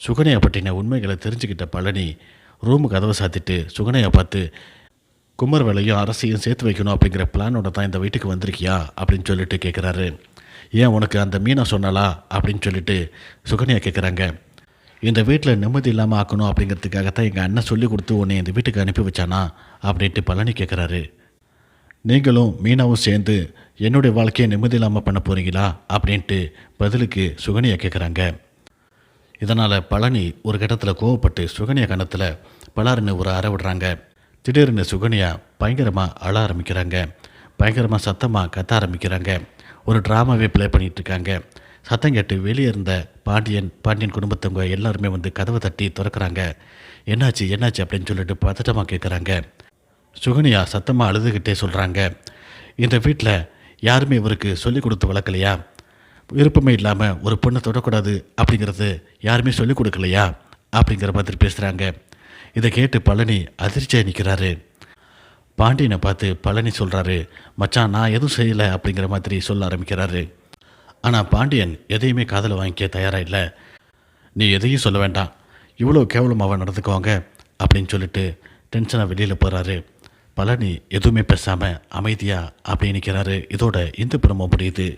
சுகன்யா பற்றின உண்மைகளை தெரிஞ்சுக்கிட்ட பழனி ரூமு கதவை சாத்திட்டு சுகன்யா பார்த்து, குமர் வேலையும் அரசையும் சேர்த்து வைக்கணும் அப்படிங்கிற பிளானோட தான் இந்த வீட்டுக்கு வந்திருக்கியா அப்படின்னு சொல்லிட்டு கேட்குறாரு. ஏன் உனக்கு அந்த மீனா சொன்னாலா அப்படின்னு சொல்லிட்டு சுகன்யா கேட்குறாங்க. இந்த வீட்டில் நிம்மதி இல்லாமல் ஆக்கணும் அப்படிங்கிறதுக்காகத்தான் எங்கள் அண்ணன் சொல்லி கொடுத்து உன்னை இந்த வீட்டுக்கு அனுப்பி வச்சானா அப்படின்ட்டு பழனி கேட்குறாரு. நீங்களும் மீனாவும் சேர்ந்து என்னுடைய வாழ்க்கையை நிம்மதி இல்லாமல் பண்ண போகிறீங்களா அப்படின்ட்டு பதிலுக்கு சுகன்யா கேட்குறாங்க. இதனால் பழனி ஒரு கட்டத்தில் கோவப்பட்டு சுகன்யா கணத்தில் பலாருன்னு ஒரு அறை விடுறாங்க. திடீர்னு சுகன்யா பயங்கரமாக அழ ஆரம்பிக்கிறாங்க. பயங்கரமாக சத்தமாக கத்த ஆரம்பிக்கிறாங்க. ஒரு ட்ராமாவே ப்ளே பண்ணிகிட்ருக்காங்க. சத்தம் கேட்டு வெளியே இருந்த பாண்டியன் குடும்பத்தவங்க எல்லாருமே வந்து கதவை தட்டி திறக்கிறாங்க. என்னாச்சு என்னாச்சு அப்படின்னு சொல்லிட்டு பதட்டமாக கேட்குறாங்க. சுகன்யா சத்தமாக அழுதுகிட்டே சொல்கிறாங்க, இந்த வீட்டில் யாருமே இவருக்கு சொல்லிக் கொடுத்து வளர்க்கலையா? விருப்பமே இல்லாமல் ஒரு பொண்ணை தொடக்கூடாது அப்படிங்கிறது யாருமே சொல்லிக் கொடுக்கலையா அப்படிங்கிற மாதிரி பேசுகிறாங்க. இதை கேட்டு பழனி அதிர்ச்சியாக நிற்கிறாரு. பாண்டியனை பார்த்து பழனி சொல்கிறாரு, மச்சான் நான் எதுவும் செய்யலை அப்படிங்கிற மாதிரி சொல்ல ஆரம்பிக்கிறாரு. ஆனால் பாண்டியன் எதையுமே காதில் வாங்கிக்க தயாராக இல்லை. நீ எதையும் சொல்ல வேண்டாம், இவ்வளோ கேவலமாக நடந்துக்குவாங்க அப்படின்னு சொல்லிட்டு டென்ஷனாக வெளியில் போகிறாரு. பழனி எதுவுமே பேசாமல் அமைதியாக அப்படியே நிற்கிறாரு. இதோட இந்த பிரமோ முடியுது.